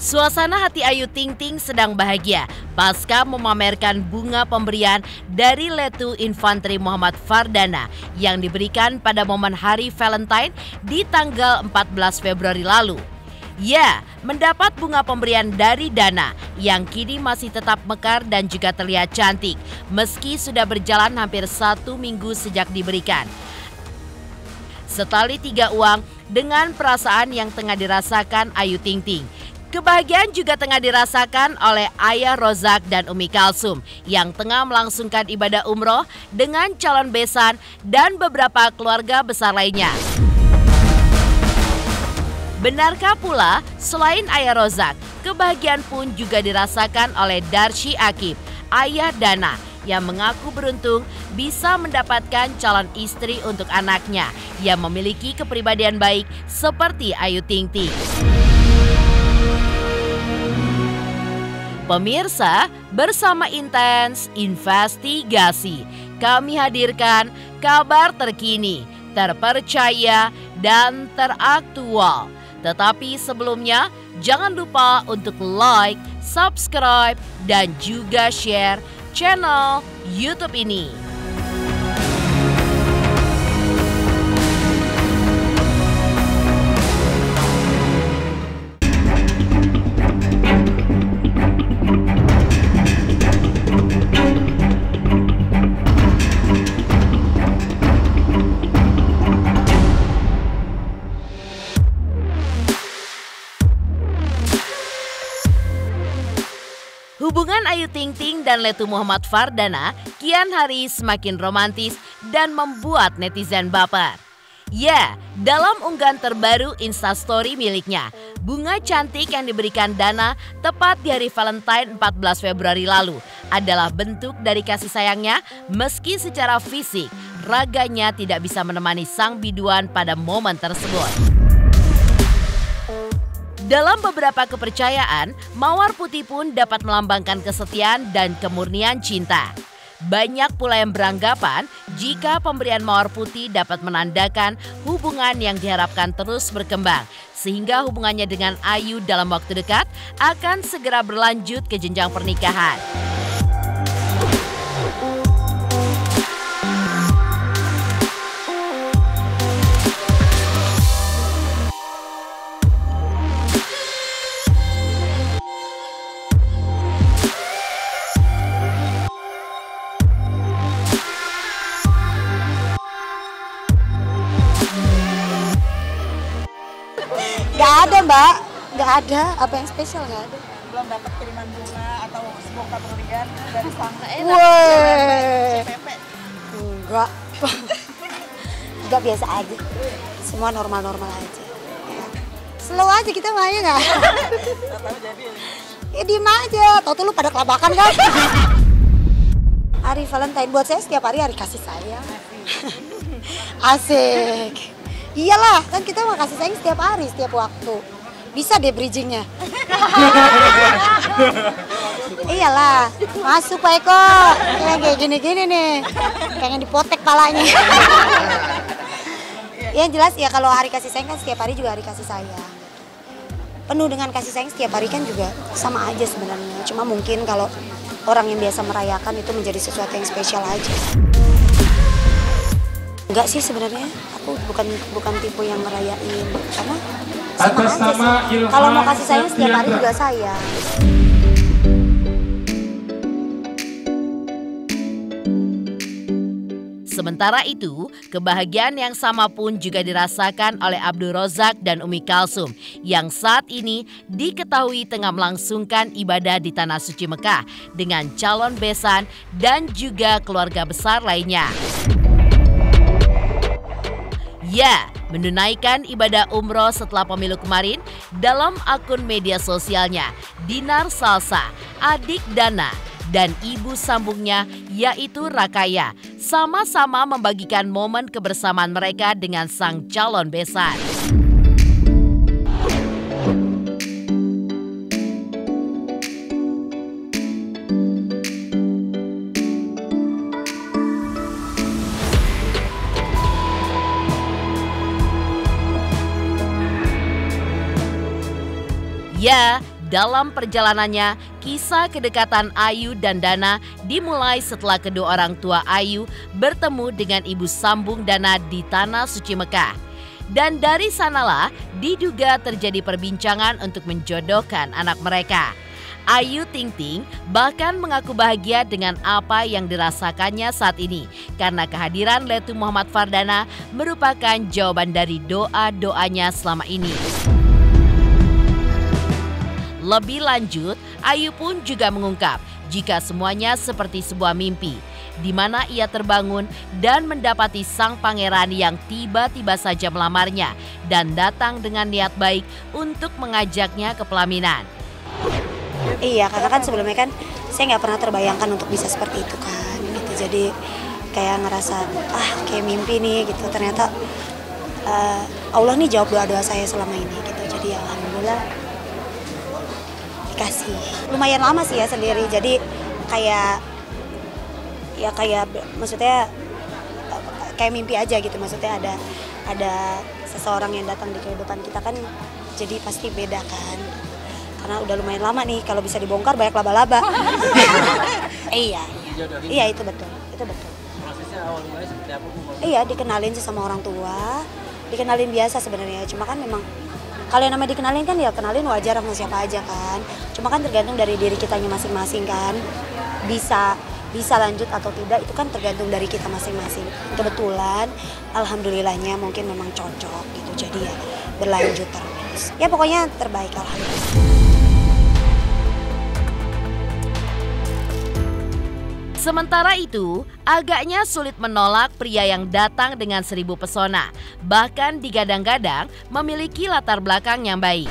Suasana hati Ayu Ting Ting sedang bahagia pasca memamerkan bunga pemberian dari Letu Infantri Muhammad Fardana yang diberikan pada momen Hari Valentine di tanggal 14 Februari lalu. Ya, mendapat bunga pemberian dari Dana yang kini masih tetap mekar dan juga terlihat cantik meski sudah berjalan hampir 1 minggu sejak diberikan. Setali 3 uang dengan perasaan yang tengah dirasakan Ayu Ting Ting. Kebahagiaan juga tengah dirasakan oleh Ayah Rozak dan Umi Kalsum yang tengah melangsungkan ibadah umroh dengan calon besan dan beberapa keluarga besar lainnya. Benarkah pula selain Ayah Rozak, kebahagiaan pun juga dirasakan oleh Darshi Akib, ayah Dana yang mengaku beruntung bisa mendapatkan calon istri untuk anaknya yang memiliki kepribadian baik seperti Ayu Ting Ting. Pemirsa, bersama Intens Investigasi, kami hadirkan kabar terkini, terpercaya, dan teraktual. Tetapi sebelumnya, jangan lupa untuk like, subscribe, dan juga share channel YouTube ini. Hubungan Ayu Ting Ting dan Letu Muhammad Fardana kian hari semakin romantis dan membuat netizen baper. Ya, dalam unggahan terbaru Instastory miliknya, bunga cantik yang diberikan Dana tepat di hari Valentine 14 Februari lalu adalah bentuk dari kasih sayangnya meski secara fisik raganya tidak bisa menemani sang biduan pada momen tersebut. Dalam beberapa kepercayaan, mawar putih pun dapat melambangkan kesetiaan dan kemurnian cinta. Banyak pula yang beranggapan jika pemberian mawar putih dapat menandakan hubungan yang diharapkan terus berkembang, sehingga hubungannya dengan Ayu dalam waktu dekat akan segera berlanjut ke jenjang pernikahan. Gak ada mbak, gak ada. Apa yang spesial gak ada. Belum dapat kiriman bunga atau sebuah pemberian dari sang CPP? Enggak. Enggak, biasa aja. Semua normal-normal aja. Slow aja kita mah, ya nggak? Tahu jadi. Ya diem aja. Tau-tau lu pada kelabakan kan? Hari Valentine buat saya setiap hari kasih sayang. Asik. Iyalah, kan kita mau kasih sayang setiap hari, setiap waktu. Bisa deh bridgingnya. Iyalah, masuk Pak Eko. Kayak gini-gini nih. Pengen dipotek palanya. Yang jelas ya kalau hari kasih sayang kan setiap hari juga hari kasih sayang. Penuh dengan kasih sayang setiap hari kan juga sama aja sebenarnya. Cuma mungkin kalau orang yang biasa merayakan itu menjadi sesuatu yang spesial aja. Enggak sih sebenarnya, aku bukan tipe yang ngerayain karena sama aja sih. Kalau mau kasih sayang setiap hari juga sayang. Sementara itu, kebahagiaan yang sama pun juga dirasakan oleh Abdul Rozak dan Umi Kalsum yang saat ini diketahui tengah melangsungkan ibadah di Tanah Suci Mekah dengan calon besan dan juga keluarga besar lainnya. Ya, menunaikan ibadah umroh setelah pemilu kemarin dalam akun media sosialnya, Dinar Salsa, adik Dana, dan ibu sambungnya yaitu Rakaya, sama-sama membagikan momen kebersamaan mereka dengan sang calon besan. Ya, Dalam perjalanannya, kisah kedekatan Ayu dan Dana dimulai setelah kedua orang tua Ayu bertemu dengan ibu sambung Dana di Tanah Suci Mekah. Dan dari sanalah diduga terjadi perbincangan untuk menjodohkan anak mereka. Ayu Ting Ting bahkan mengaku bahagia dengan apa yang dirasakannya saat ini karena kehadiran Letu Muhammad Fardana merupakan jawaban dari doa-doanya selama ini. Lebih lanjut, Ayu pun juga mengungkap jika semuanya seperti sebuah mimpi, di mana ia terbangun dan mendapati sang pangeran yang tiba-tiba saja melamarnya dan datang dengan niat baik untuk mengajaknya ke pelaminan. Iya, karena kan sebelumnya kan saya nggak pernah terbayangkan untuk bisa seperti itu kan, gitu. Jadi kayak ngerasa kayak mimpi nih gitu. Ternyata Allah nih jawab doa-doa saya selama ini gitu. Jadi alhamdulillah dikasih. Lumayan lama sih ya sendiri. Jadi kayak maksudnya kayak mimpi aja gitu. Maksudnya ada seseorang yang datang di kehidupan kita kan, jadi pasti beda kan. Karena udah lumayan lama nih, kalau bisa dibongkar banyak laba-laba. Iya itu betul. Prosesnya awal mulai seperti apa, Bu? Iya, dikenalin sih sama orang tua, dikenalin biasa sebenarnya. Cuma kan memang kalau yang namanya dikenalin kan ya kenalin wajar sama siapa aja kan. Cuma kan tergantung dari diri kitanya masing-masing kan. Bisa lanjut atau tidak itu kan tergantung dari kita masing-masing. Kebetulan alhamdulillahnya mungkin memang cocok gitu. Jadi ya berlanjut terus. Ya pokoknya terbaik alhamdulillah. Sementara itu, agaknya sulit menolak pria yang datang dengan 1000 pesona, bahkan digadang-gadang memiliki latar belakang yang baik.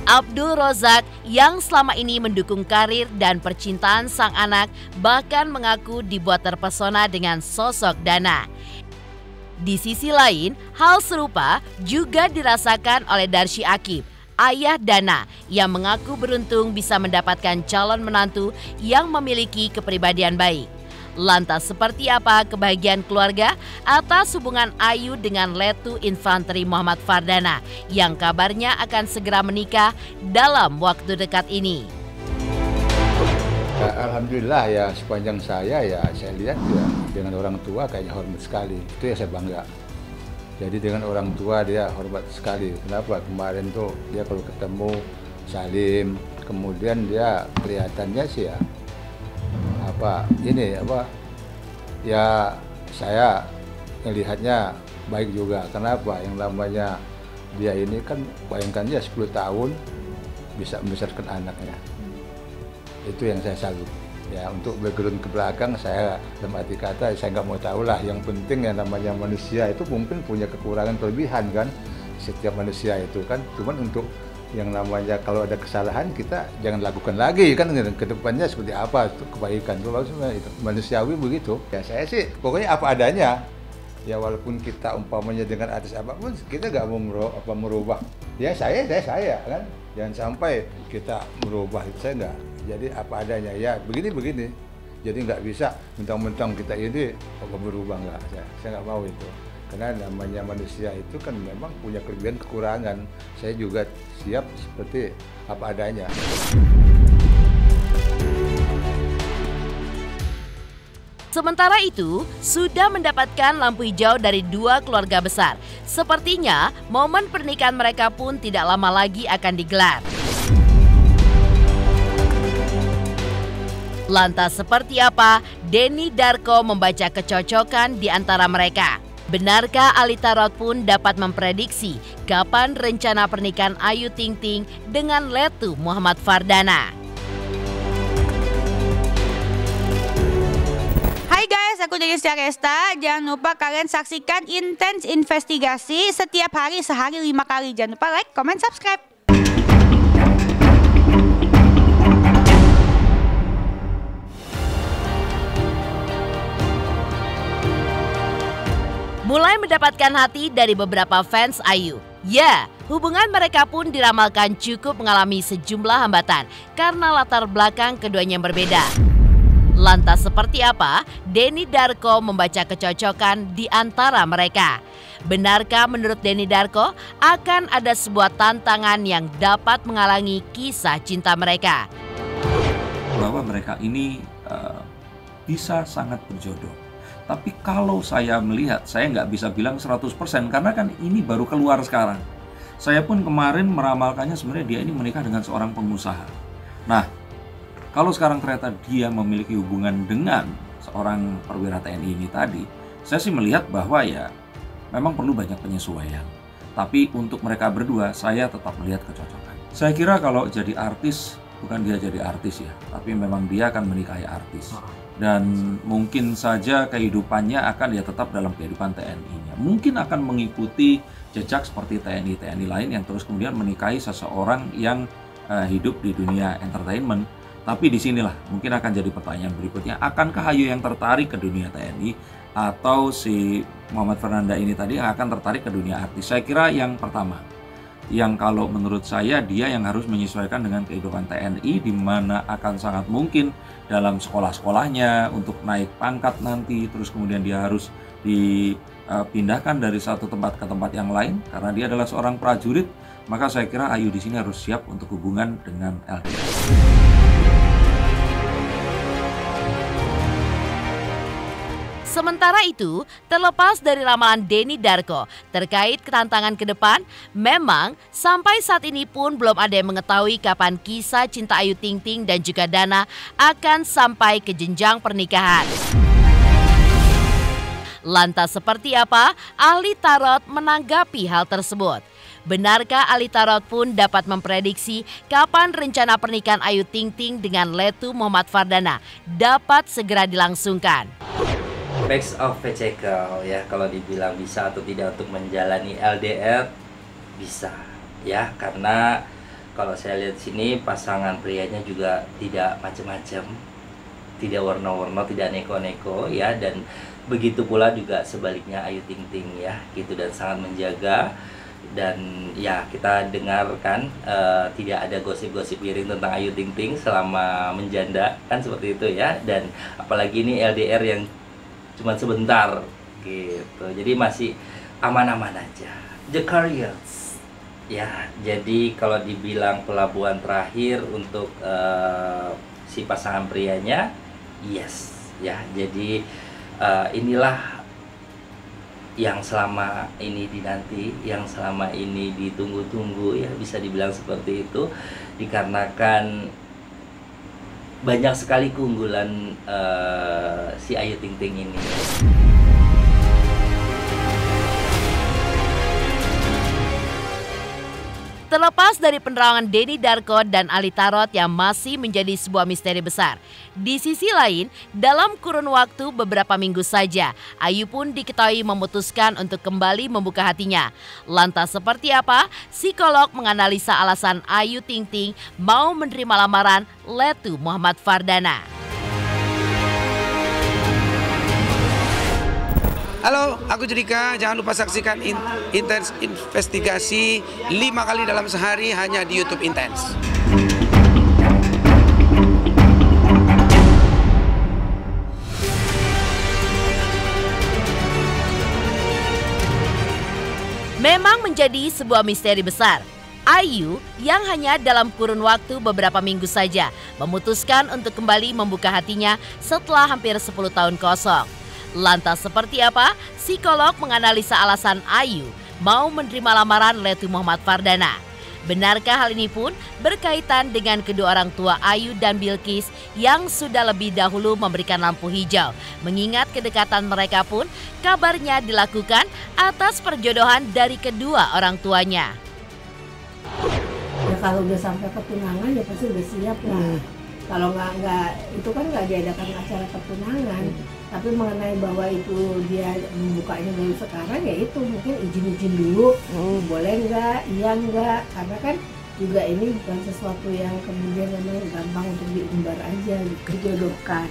Abdul Rozak yang selama ini mendukung karir dan percintaan sang anak bahkan mengaku dibuat terpesona dengan sosok Dana. Di sisi lain, hal serupa juga dirasakan oleh Darsy Akib, ayah Dana, yang mengaku beruntung bisa mendapatkan calon menantu yang memiliki kepribadian baik. Lantas seperti apa kebahagiaan keluarga atas hubungan Ayu dengan Letu Infanteri Muhammad Fardana yang kabarnya akan segera menikah dalam waktu dekat ini? Alhamdulillah ya, sepanjang saya lihat ya dengan orang tua kayaknya hormat sekali. Itu ya saya bangga. Jadi dengan orang tua dia hormat sekali. Kenapa? Kemarin tuh dia kalau ketemu salim, kemudian dia kelihatannya sih ya saya melihatnya baik juga. Kenapa? Yang namanya dia ini kan bayangkan dia 10 tahun bisa membesarkan anaknya. Itu yang saya salut. Ya, untuk background ke belakang saya dalam arti kata saya nggak mau tahu lah. Yang penting yang namanya manusia itu mungkin punya kekurangan kelebihan kan, setiap manusia itu kan. Cuman untuk yang namanya kalau ada kesalahan kita jangan lakukan lagi kan, ke depannya seperti apa itu kebaikan itu maksudnya, itu manusiawi begitu. Ya saya sih pokoknya apa adanya. Ya walaupun kita umpamanya dengan artis apapun kita nggak mau merubah. Ya saya kan, jangan sampai kita merubah, itu saya nggak. Jadi apa adanya, ya begini. Jadi nggak bisa mentang-mentang kita ini berubah, nggak. Saya nggak mau itu. Karena namanya manusia itu kan memang punya kelebihan kekurangan. Saya juga siap seperti apa adanya. Sementara itu, sudah mendapatkan lampu hijau dari 2 keluarga besar. Sepertinya momen pernikahan mereka pun tidak lama lagi akan digelar. Lantas seperti apa Denny Darko membaca kecocokan di antara mereka? Benarkah Alita Rod pun dapat memprediksi kapan rencana pernikahan Ayu Ting Ting dengan Letu Muhammad Fardana? Hai guys, aku Denis Resta. Jangan lupa kalian saksikan Intens Investigasi setiap hari, sehari 5 kali. Jangan lupa like, comment, subscribe. Mulai mendapatkan hati dari beberapa fans Ayu. Ya, hubungan mereka pun diramalkan cukup mengalami sejumlah hambatan karena latar belakang keduanya yang berbeda. Lantas seperti apa Denny Darko membaca kecocokan di antara mereka? Benarkah menurut Denny Darko akan ada sebuah tantangan yang dapat menghalangi kisah cinta mereka? Bahwa mereka ini bisa sangat berjodoh. Tapi kalau saya melihat, saya nggak bisa bilang 100% karena kan ini baru keluar sekarang. Saya pun kemarin meramalkannya sebenarnya dia ini menikah dengan seorang pengusaha. Nah, kalau sekarang ternyata dia memiliki hubungan dengan seorang perwira TNI ini tadi, saya sih melihat bahwa ya memang perlu banyak penyesuaian. Tapi untuk mereka berdua, saya tetap melihat kecocokan. Saya kira kalau jadi artis, bukan dia jadi artis ya, tapi memang dia akan menikahi artis. Dan mungkin saja kehidupannya akan ya tetap dalam kehidupan TNI-nya. Mungkin akan mengikuti jejak seperti TNI-TNI lain yang terus kemudian menikahi seseorang yang hidup di dunia entertainment. Tapi disinilah mungkin akan jadi pertanyaan berikutnya, akankah Ayu yang tertarik ke dunia TNI atau si Muhammad Fernanda ini tadi yang akan tertarik ke dunia artis? Saya kira yang pertama, yang kalau menurut saya dia yang harus menyesuaikan dengan kehidupan TNI, di mana akan sangat mungkin dalam sekolah-sekolahnya untuk naik pangkat nanti, terus kemudian dia harus dipindahkan dari satu tempat ke tempat yang lain karena dia adalah seorang prajurit. Maka saya kira Ayu di sini harus siap untuk hubungan dengan LDR. Sementara itu, terlepas dari ramalan Denny Darko terkait tantangan ke depan, memang sampai saat ini pun belum ada yang mengetahui kapan kisah cinta Ayu Ting Ting dan juga Dana akan sampai ke jenjang pernikahan. Lantas seperti apa ahli tarot menanggapi hal tersebut? Benarkah ahli tarot pun dapat memprediksi kapan rencana pernikahan Ayu Ting Ting dengan Letu Muhammad Fardana dapat segera dilangsungkan? Facts of Vehicle ya, kalau dibilang bisa atau tidak untuk menjalani LDR, bisa ya, karena kalau saya lihat sini pasangan prianya juga tidak macam-macam, tidak warna-warna, tidak neko-neko ya, dan begitu pula juga sebaliknya Ayu Ting Ting ya gitu, dan sangat menjaga. Dan ya kita dengarkan tidak ada gosip-gosip miring tentang Ayu Ting Ting selama menjanda kan seperti itu ya, dan apalagi ini LDR yang cuma sebentar gitu, jadi masih aman-aman aja. The Careers ya, jadi kalau dibilang pelabuhan terakhir untuk si pasangan prianya, yes ya, jadi inilah yang selama ini dinanti, yang selama ini ditunggu-tunggu ya, bisa dibilang seperti itu, dikarenakan banyak sekali keunggulan si Ayu Ting Ting ini. Terlepas dari penerangan Denny Darko dan ahli tarot yang masih menjadi sebuah misteri besar, di sisi lain, dalam kurun waktu beberapa minggu saja, Ayu pun diketahui memutuskan untuk kembali membuka hatinya. Lantas seperti apa? Psikolog menganalisa alasan Ayu Ting Ting mau menerima lamaran Letu Muhammad Fardana. Halo, aku Judika. Jangan lupa saksikan Intens Investigasi 5 kali dalam sehari hanya di YouTube Intens. Memang menjadi sebuah misteri besar. Ayu yang hanya dalam kurun waktu beberapa minggu saja memutuskan untuk kembali membuka hatinya setelah hampir 10 tahun kosong. Lantas seperti apa? Psikolog menganalisa alasan Ayu mau menerima lamaran Letu Muhammad Fardana. Benarkah hal ini pun berkaitan dengan kedua orang tua Ayu dan Bilqis yang sudah lebih dahulu memberikan lampu hijau? Mengingat kedekatan mereka pun kabarnya dilakukan atas perjodohan dari kedua orang tuanya. Ya kalau udah sampai pertunangan ya pasti udah siap lah. Kalau nggak itu kan nggak diadakan acara pertunangan. Tapi mengenai bahwa itu dia membukanya baru sekarang, ya itu mungkin izin dulu, boleh nggak, iya nggak, karena kan juga ini bukan sesuatu yang kemudian memang gampang untuk diumbar aja, dijodohkan.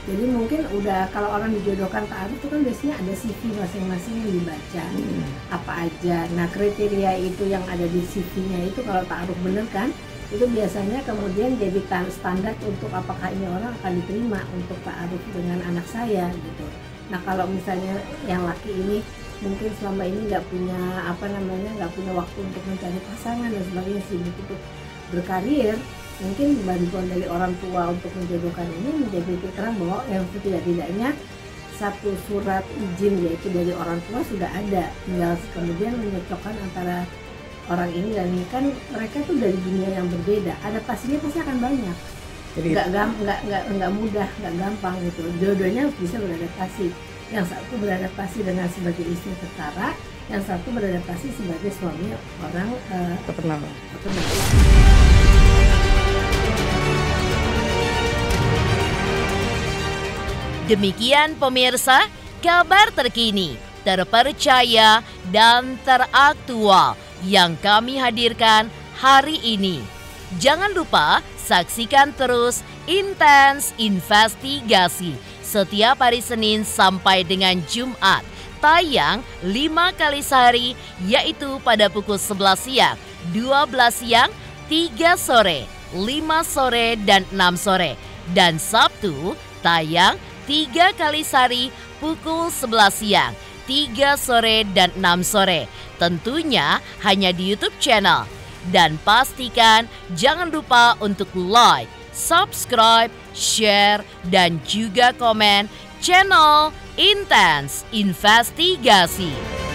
Jadi mungkin udah kalau orang dijodohkan ta'aruf itu kan biasanya ada CV masing-masing yang dibaca, apa aja. Nah kriteria itu yang ada di CV-nya itu kalau ta'aruf bener kan, itu biasanya kemudian jadi standar untuk apakah ini orang akan diterima untuk ta'aruf dengan anak saya gitu. Nah kalau misalnya yang laki ini mungkin selama ini nggak punya nggak punya waktu untuk mencari pasangan dan sebagainya, sibuk untuk berkarir, mungkin bantuan dari orang tua untuk menjodohkan ini menjadi titik terang bahwa yang setidak-tidaknya satu surat izin yaitu dari orang tua sudah ada, tinggal kemudian menyocokkan antara orang ini dan ini. Kan mereka tuh dari dunia yang berbeda, adaptasinya pasti akan banyak. Jadi nggak mudah, nggak gampang gitu. Dua-duanya harus bisa beradaptasi. Yang satu beradaptasi dengan sebagai istri tertara, yang satu beradaptasi sebagai suami orang terkenal. Demikian pemirsa, kabar terkini, terpercaya, dan teraktual yang kami hadirkan hari ini. Jangan lupa saksikan terus Intens Investigasi setiap hari Senin sampai dengan Jumat. Tayang 5 kali sehari, yaitu pada pukul 11 siang, 12 siang, 3 sore, 5 sore, dan 6 sore. Dan Sabtu tayang 3 kali sehari pukul 11 siang, 3 sore, dan 6 sore. Tentunya hanya di YouTube channel. Dan pastikan jangan lupa untuk like, subscribe, share, dan juga komen channel Intens Investigasi.